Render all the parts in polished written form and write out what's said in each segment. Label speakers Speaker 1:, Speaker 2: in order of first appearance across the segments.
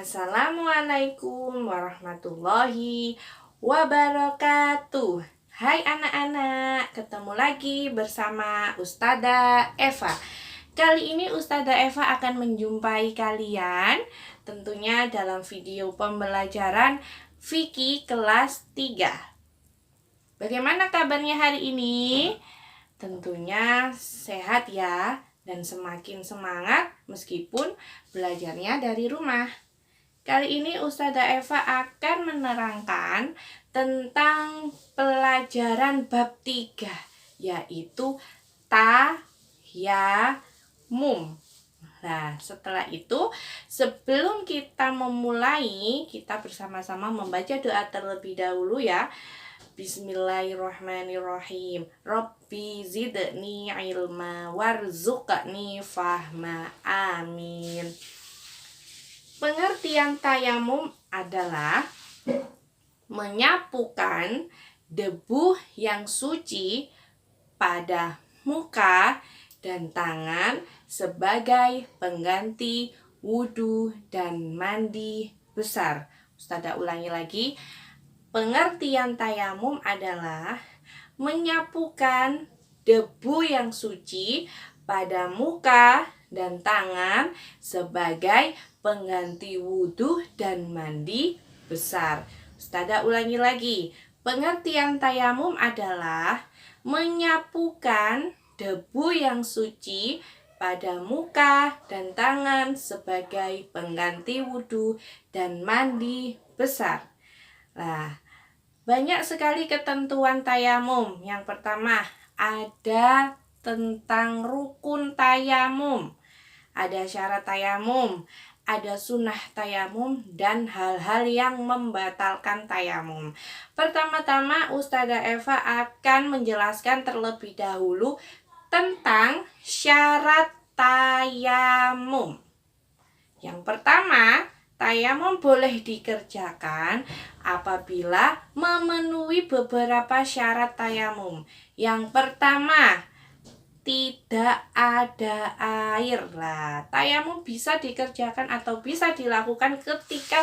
Speaker 1: Assalamualaikum warahmatullahi wabarakatuh. Hai anak-anak, ketemu lagi bersama Ustazah Eva. Kali ini Ustazah Eva akan menjumpai kalian tentunya dalam video pembelajaran fikih kelas 3. Bagaimana kabarnya hari ini? Tentunya sehat ya, dan semakin semangat meskipun belajarnya dari rumah. Kali ini Ustazah Eva akan menerangkan tentang pelajaran bab 3, yaitu tayamum. Nah, setelah itu sebelum kita memulai, kita bersama-sama membaca doa terlebih dahulu ya. Bismillahirrahmanirrahim. Rabbi zidni ilma warzuqni fahma. Amin. Pengertian tayamum adalah menyapukan debu yang suci pada muka dan tangan sebagai pengganti wudhu dan mandi besar. Ustazah ulangi lagi. Pengertian tayamum adalah menyapukan debu yang suci pada muka dan tangan sebagai pengganti wudhu dan mandi besar. Ustazah ulangi lagi. Pengertian tayamum adalah menyapukan debu yang suci pada muka dan tangan sebagai pengganti wudhu dan mandi besar. Nah, banyak sekali ketentuan tayamum. Yang pertama, ada tentang rukun tayamum, ada syarat tayamum, ada sunnah tayamum, dan hal-hal yang membatalkan tayamum. Pertama-tama Ustazah Eva akan menjelaskan terlebih dahulu tentang syarat tayamum. Yang pertama, tayamum boleh dikerjakan apabila memenuhi beberapa syarat tayamum. Yang pertama, tidak ada air. Lah, tayamum bisa dikerjakan atau bisa dilakukan ketika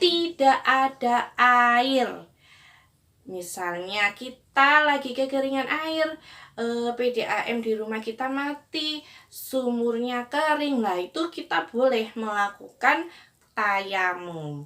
Speaker 1: tidak ada air. Misalnya kita lagi kekeringan air, PDAM di rumah kita mati, sumurnya kering. Lah, itu kita boleh melakukan tayamum.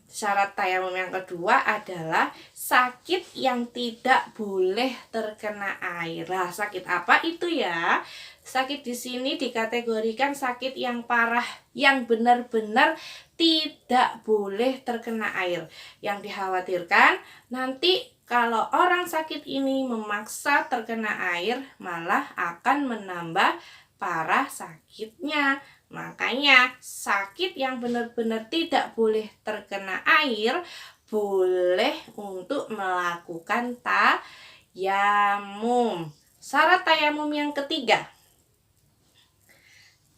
Speaker 1: Syarat tayamum yang kedua adalah sakit yang tidak boleh terkena air. Lah, sakit apa itu ya? Sakit di sini dikategorikan sakit yang parah, yang benar-benar tidak boleh terkena air. Yang dikhawatirkan nanti kalau orang sakit ini memaksa terkena air, malah akan menambah parah sakitnya. Makanya sakit yang benar-benar tidak boleh terkena air boleh untuk melakukan tayamum. Syarat tayamum yang ketiga,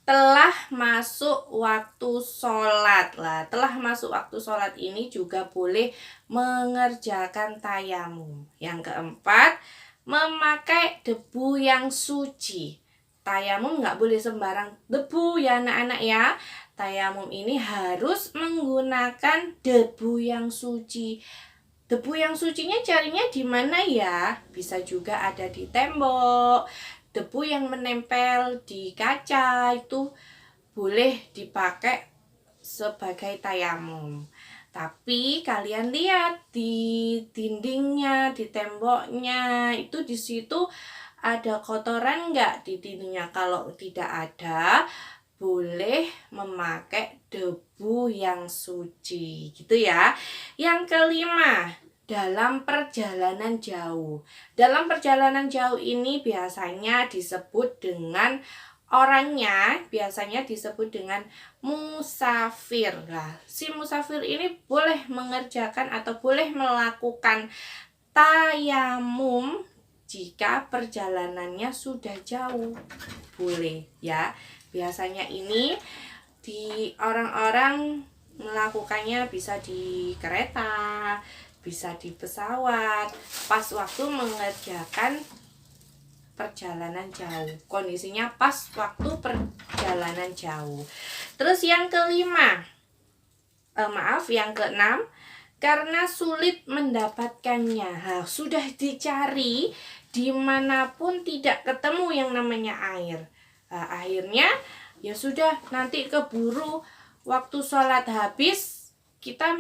Speaker 1: telah masuk waktu sholat. Lah, telah masuk waktu sholat ini juga boleh mengerjakan tayamum. Yang keempat, memakai debu yang suci. Tayamum nggak boleh sembarang debu ya anak-anak ya. Tayamum ini harus menggunakan debu yang suci. Debu yang sucinya carinya di mana ya? Bisa juga ada di tembok. Debu yang menempel di kaca itu boleh dipakai sebagai tayamum. Tapi kalian lihat di dindingnya, di temboknya, itu di situ ada kotoran nggak di dindingnya? Kalau tidak ada, boleh memakai debu yang suci, gitu ya. Yang kelima, dalam perjalanan jauh. Dalam perjalanan jauh ini biasanya disebut dengan orangnya, biasanya disebut dengan musafir. Nah, si musafir ini boleh mengerjakan atau boleh melakukan tayamum jika perjalanannya sudah jauh. Boleh ya. Biasanya ini di orang-orang melakukannya bisa di kereta, bisa di pesawat, pas waktu mengerjakan perjalanan jauh. Kondisinya pas waktu perjalanan jauh. Terus yang kelima, yang keenam, karena sulit mendapatkannya. Sudah dicari dimanapun tidak ketemu yang namanya air. Akhirnya ya sudah, nanti keburu waktu sholat habis, kita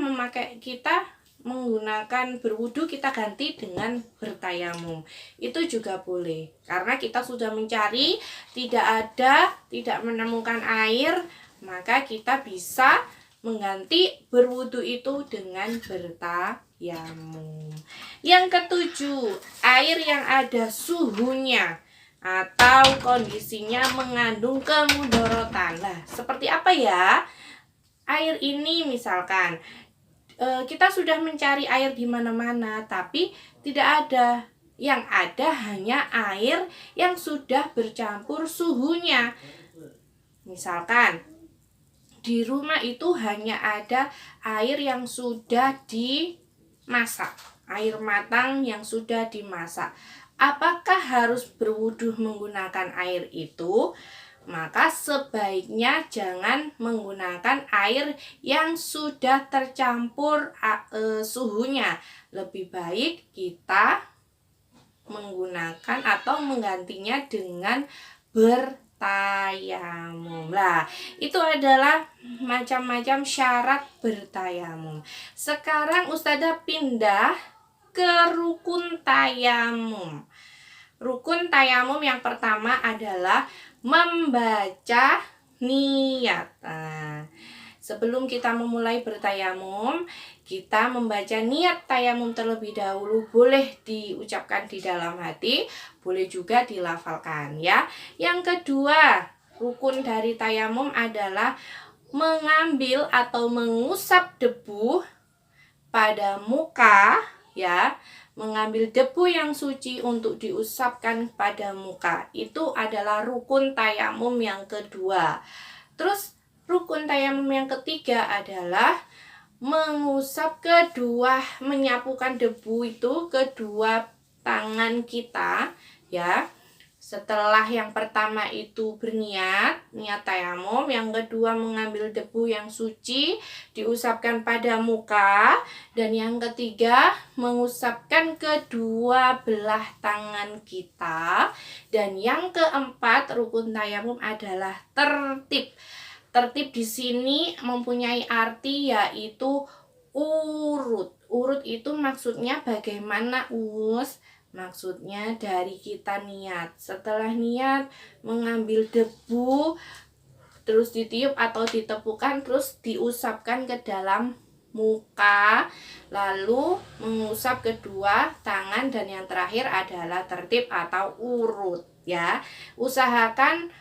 Speaker 1: menggunakan berwudu, kita ganti dengan bertayamum. Itu juga boleh, karena kita sudah mencari, tidak menemukan air, maka kita bisa mengganti berwudu itu dengan bertayamum. Yang ketujuh, air yang ada suhunya atau kondisinya mengandung kemudorotan. Seperti apa ya? Air ini misalkan kita sudah mencari air di mana-mana, tapi tidak ada. Yang ada hanya air yang sudah bercampur suhunya. Misalkan di rumah itu hanya ada air yang sudah dimasak, air matang yang sudah dimasak. Apakah harus berwudu menggunakan air itu? Maka sebaiknya jangan menggunakan air yang sudah tercampur suhunya. Lebih baik kita menggunakan atau menggantinya dengan bertayamum. Itu adalah macam-macam syarat bertayamum. Sekarang Ustazah pindah ke rukun tayamum. Rukun tayamum yang pertama adalah membaca niat. Sebelum kita memulai bertayamum, kita membaca niat tayamum terlebih dahulu. Boleh diucapkan di dalam hati, boleh juga dilafalkan ya. Yang kedua, rukun dari tayamum adalah mengambil atau mengusap debu pada muka ya. Mengambil debu yang suci untuk diusapkan pada muka. Itu adalah rukun tayamum yang kedua. Terus rukun tayamum yang ketiga adalah menyapukan debu itu kedua tangan kita ya. Setelah yang pertama itu niat tayamum, yang kedua mengambil debu yang suci diusapkan pada muka, dan yang ketiga mengusapkan kedua belah tangan kita, dan yang keempat rukun tayamum adalah tertib. Tertib di sini mempunyai arti yaitu urut. Urut itu maksudnya bagaimana, Us? Maksudnya dari kita niat. Setelah niat mengambil debu, terus ditiup atau ditepukan, terus diusapkan ke dalam muka, lalu mengusap kedua tangan, dan yang terakhir adalah tertib atau urut ya. Usahakan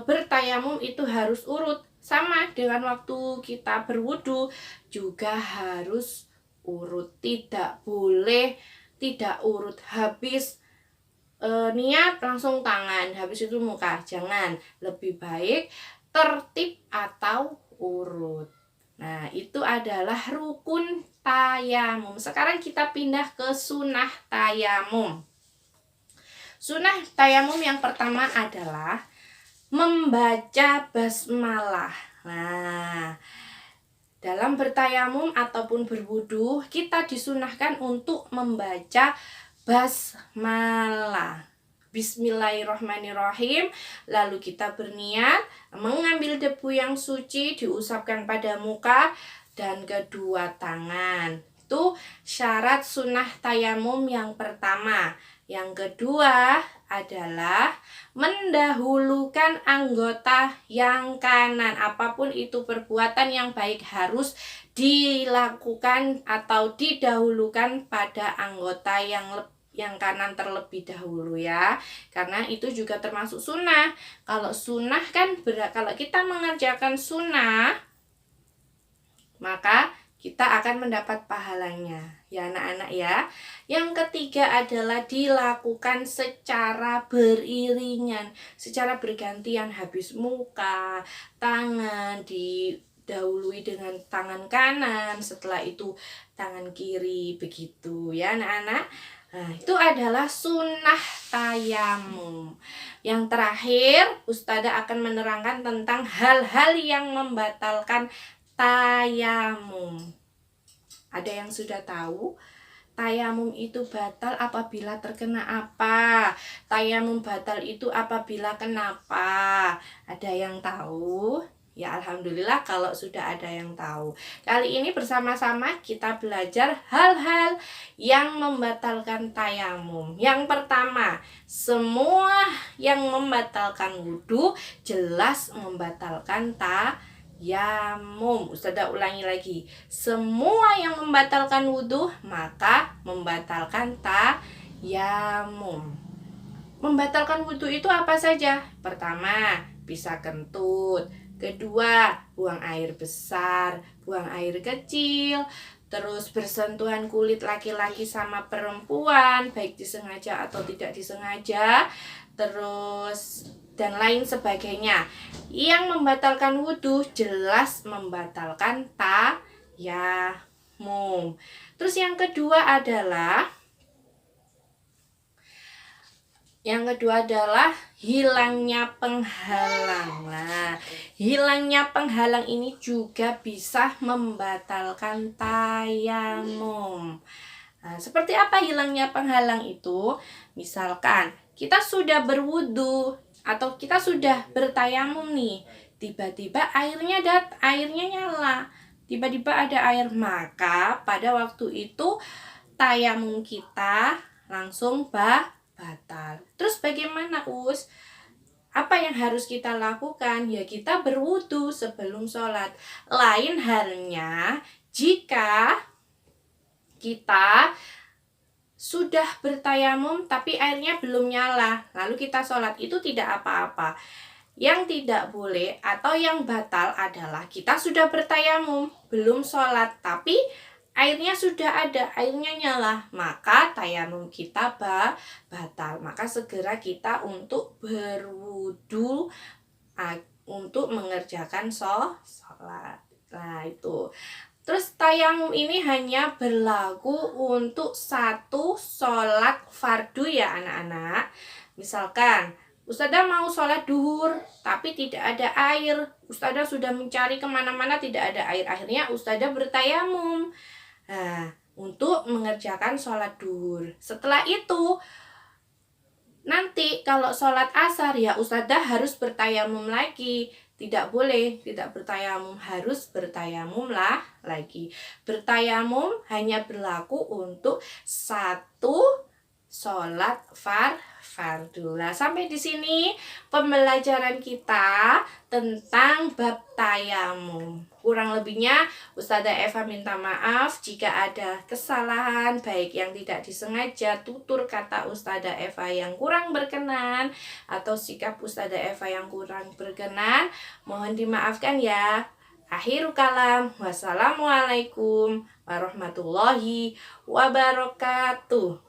Speaker 1: bertayamum itu harus urut. Sama dengan waktu kita berwudu juga harus urut. Tidak boleh tidak urut, habis niat langsung tangan, habis itu muka. Jangan, lebih baik tertib atau urut. Itu adalah rukun tayamum. Sekarang kita pindah ke sunnah tayamum. Sunnah tayamum yang pertama adalah membaca basmalah. Dalam bertayamum ataupun berwudu, kita disunahkan untuk membaca basmalah. Bismillahirrahmanirrahim. Lalu kita berniat mengambil debu yang suci, diusapkan pada muka dan kedua tangan. Itu syarat sunnah tayamum yang pertama. Yang kedua adalah mendahulukan anggota yang kanan. Apapun itu perbuatan yang baik harus dilakukan atau didahulukan pada anggota yang kanan terlebih dahulu ya. Karena itu juga termasuk sunnah. Kalau sunnah kan kalau kita mengerjakan sunnah, maka kita akan mendapat pahalanya ya anak-anak ya. Yang ketiga adalah dilakukan secara beriringan, secara bergantian. Habis muka, tangan didahului dengan tangan kanan, setelah itu tangan kiri, begitu ya anak-anak. Itu adalah sunnah tayamum. Yang terakhir, Ustazah akan menerangkan tentang hal-hal yang membatalkan tayamum. Ada yang sudah tahu? Tayamum itu batal apabila terkena apa? Tayamum batal itu apabila kenapa? Ada yang tahu? Ya alhamdulillah kalau sudah ada yang tahu. Kali ini bersama-sama kita belajar hal-hal yang membatalkan tayamum. Yang pertama, semua yang membatalkan wudhu jelas membatalkan tayamum. Ustazah ulangi lagi. Semua yang membatalkan wudhu maka membatalkan tayamum. Membatalkan wudhu itu apa saja? Pertama, bisa kentut. Kedua, buang air besar, buang air kecil. Terus bersentuhan kulit laki-laki sama perempuan, baik disengaja atau tidak disengaja. Terus dan lain sebagainya. Yang membatalkan wudhu jelas membatalkan tayamum. Terus yang kedua adalah hilangnya penghalang. Nah, hilangnya penghalang ini juga bisa membatalkan tayamum. Nah, seperti apa hilangnya penghalang itu? Misalkan kita sudah berwudu atau kita sudah bertayamum nih, tiba-tiba airnya nyala, tiba-tiba ada air, maka pada waktu itu tayamum kita langsung batal. Terus bagaimana, Us? Apa yang harus kita lakukan? Ya kita berwudu sebelum sholat. Lain halnya jika kita sudah bertayamum tapi airnya belum nyala, lalu kita sholat, itu tidak apa-apa. Yang tidak boleh atau yang batal adalah kita sudah bertayamum, belum sholat, tapi airnya sudah ada, airnya nyala, maka tayamum kita batal. Maka segera kita untuk berwudu untuk mengerjakan sholat. Nah itu. Terus tayamum ini hanya berlaku untuk satu sholat fardu ya anak-anak. Misalkan Ustazah mau sholat duhur tapi tidak ada air. Ustazah sudah mencari kemana-mana tidak ada air. Akhirnya Ustazah bertayamum. Nah, untuk mengerjakan sholat duhur. Setelah itu, nanti kalau sholat asar ya Ustazah harus bertayamum lagi. Tidak boleh tidak bertayamum, harus bertayamum lagi. Bertayamum hanya berlaku untuk satu sholat fardu. Nah, sampai di sini pembelajaran kita tentang bab tayamum. Kurang lebihnya Ustazah Eva minta maaf jika ada kesalahan, baik yang tidak disengaja, tutur kata Ustazah Eva yang kurang berkenan, atau sikap Ustazah Eva yang kurang berkenan. Mohon dimaafkan ya. Akhirul kalam. Wassalamualaikum warahmatullahi wabarakatuh.